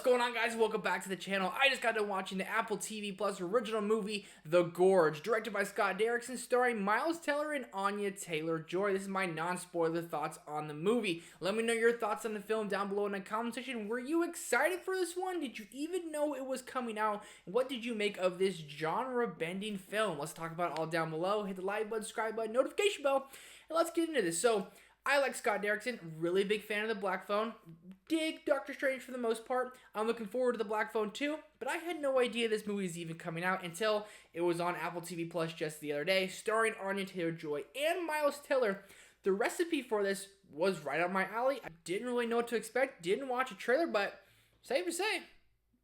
going on, guys? Welcome back to the channel. I just got done watching the Apple TV Plus original movie, The Gorge, directed by Scott Derrickson, starring Miles Teller and Anya Taylor-Joy. This is my non-spoiler thoughts on the movie. Let me know your thoughts on the film down below in the comment section. Were you excited for this one? Did you even know it was coming out? What did you make of this genre-bending film? Let's talk about it all down below. Hit the like button, subscribe button, notification bell, and let's get into this. So, I like Scott Derrickson, really big fan of the Black Phone. Dig Doctor Strange for the most part. I'm looking forward to the Black Phone too, but I had no idea this movie was even coming out until it was on Apple TV Plus just the other day, starring Anya Taylor-Joy and Miles Teller. The recipe for this was right up my alley. I didn't really know what to expect, didn't watch a trailer, but safe to say,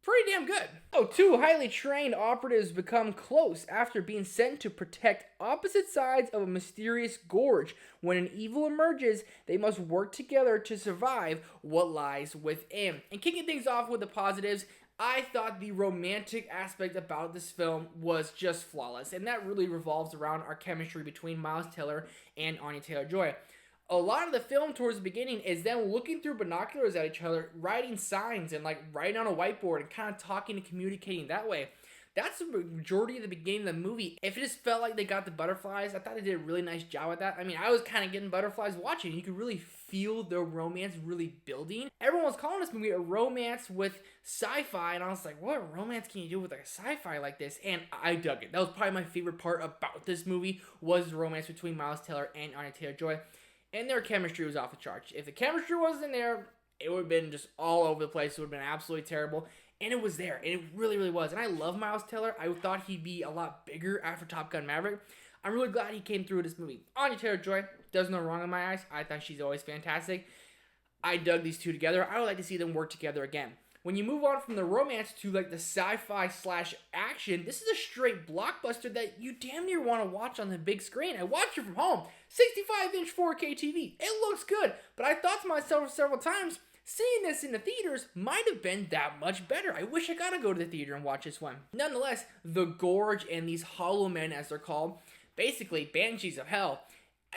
pretty damn good. Oh, two highly trained operatives become close after being sent to protect opposite sides of a mysterious gorge. When an evil emerges, they must work together to survive what lies within. And kicking things off with the positives, I thought the romantic aspect about this film was just flawless, and that really revolves around our chemistry between Miles Teller and Anya Taylor-Joy. A lot of the film towards the beginning is them looking through binoculars at each other, writing signs and like writing on a whiteboard and kind of talking and communicating that way. That's the majority of the beginning of the movie. If it just felt like they got the butterflies, I thought they did a really nice job with that. I mean, I was kind of getting butterflies watching. You could really feel the romance really building. Everyone was calling this movie a romance with sci-fi, and I was like, what romance can you do with like a sci-fi like this? And I dug it. That was probably my favorite part about this movie, was the romance between Miles Teller and Anya Taylor-Joy. And their chemistry was off the charts. If the chemistry wasn't there, it would have been just all over the place. It would have been absolutely terrible. And it was there. And it really, really was. And I love Miles Teller. I thought he'd be a lot bigger after Top Gun Maverick. I'm really glad he came through this movie. Anya Taylor-Joy does no wrong in my eyes. I thought she's always fantastic. I dug these two together. I would like to see them work together again. When you move on from the romance to like the sci-fi slash action, this is a straight blockbuster that you damn near want to watch on the big screen. I watched it from home. 65-inch 4K TV. It looks good, but I thought to myself several times, seeing this in the theaters might have been that much better. I wish I got to go to the theater and watch this one. Nonetheless, the Gorge and these hollow men, as they're called, basically banshees of hell,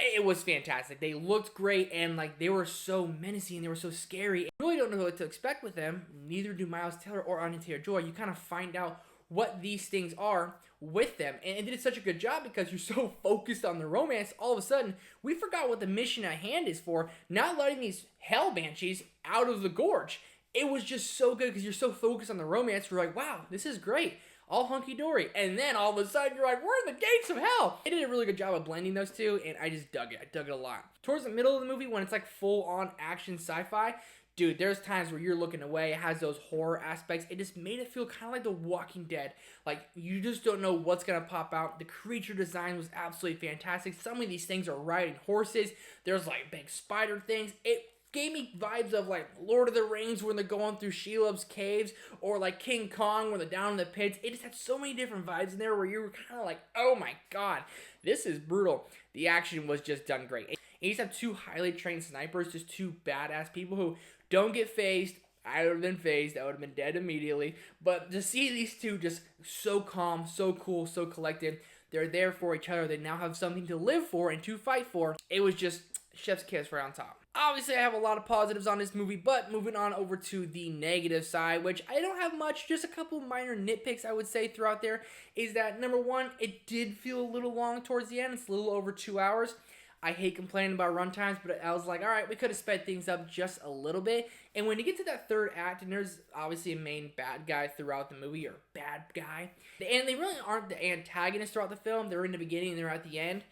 it was fantastic. They looked great, and like they were so menacing, they were so scary. You really don't know what to expect with them. Neither do Miles Teller or Anya Taylor-Joy. You kind of find out what these things are with them, and it did such a good job because you're so focused on the romance. All of a sudden, we forgot what the mission at hand is for. Not letting these hell banshees out of the gorge. It was just so good because you're so focused on the romance. You're like, wow, this is great. All hunky-dory. And then all of a sudden, you're like, we're in the gates of hell. They did a really good job of blending those two, and I just dug it. I dug it a lot. Towards the middle of the movie, when it's like full-on action sci-fi, dude, there's times where you're looking away. It has those horror aspects. It just made it feel kind of like The Walking Dead. Like, you just don't know what's going to pop out. The creature design was absolutely fantastic. Some of these things are riding horses. There's like big spider things. It gave me vibes of like Lord of the Rings when they're going through Shelob's caves, or like King Kong when they're down in the pits. It just had so many different vibes in there where you were kind of like, oh my god, this is brutal. The action was just done great. And you just have two highly trained snipers, just two badass people who don't get phased. I would have been phased. I would have been dead immediately. But to see these two just so calm, so cool, so collected, they're there for each other. They now have something to live for and to fight for. It was just chef's kiss right on top. Obviously, I have a lot of positives on this movie, but moving on over to the negative side, which I don't have much, just a couple minor nitpicks I would say throughout there, is that number one, it did feel a little long towards the end. It's a little over 2 hours. I hate complaining about runtimes, but I was like, all right, we could have sped things up just a little bit. And when you get to that third act, and there's obviously a main bad guy throughout the movie, or bad guy, and they really aren't the antagonists throughout the film. They're in the beginning and they're at the end.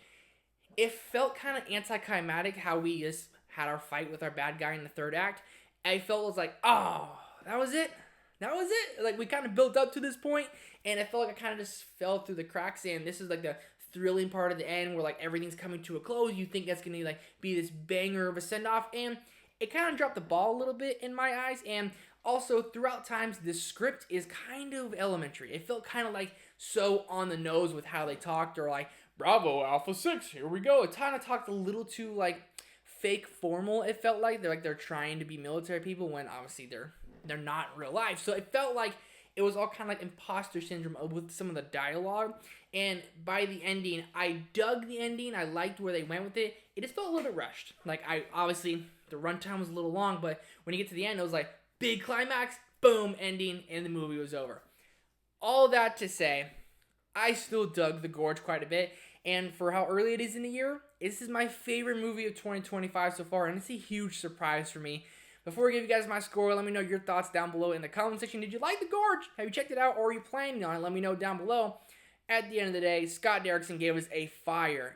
It felt kind of anticlimactic how we just had our fight with our bad guy in the third act. I felt it was like, oh, that was it? That was it? Like, we kind of built up to this point, and I felt like I kind of just fell through the cracks, and this is like the thrilling part of the end where like everything's coming to a close. You think that's going to like be this banger of a send-off, and it kind of dropped the ball a little bit in my eyes. And also, throughout times, the script is kind of elementary. It felt kind of like so on the nose with how they talked, or like, Bravo, Alpha 6, here we go. It kind of talked a little too like fake formal. It felt like they're trying to be military people when obviously they're not in real life. So it felt like it was all kind of like imposter syndrome with some of the dialogue. And by the ending, I dug the ending. I liked where they went with it. It just felt a little bit rushed. Like, obviously the runtime was a little long, but when you get to the end, it was like big climax, boom, ending, and the movie was over. All that to say, I still dug The Gorge quite a bit, and for how early it is in the year, this is my favorite movie of 2025 so far, and it's a huge surprise for me. Before I give you guys my score, let me know your thoughts down below in the comment section. Did you like The Gorge? Have you checked it out, or are you planning on it? Let me know down below. At the end of the day, Scott Derrickson gave us a fire,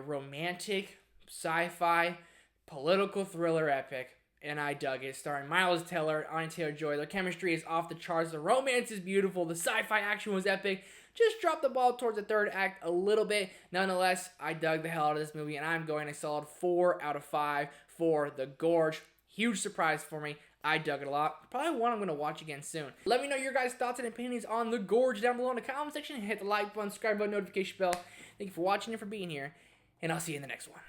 romantic, sci-fi, political thriller epic. And I dug it. Starring Miles Teller, Anya Taylor-Joy. Their chemistry is off the charts. The romance is beautiful. The sci-fi action was epic. Just dropped the ball towards the third act a little bit. Nonetheless, I dug the hell out of this movie, and I'm going a solid 4 out of 5 for The Gorge. Huge surprise for me. I dug it a lot. Probably one I'm going to watch again soon. Let me know your guys' thoughts and opinions on The Gorge down below in the comment section. Hit the like button, subscribe button, notification bell. Thank you for watching and for being here, and I'll see you in the next one.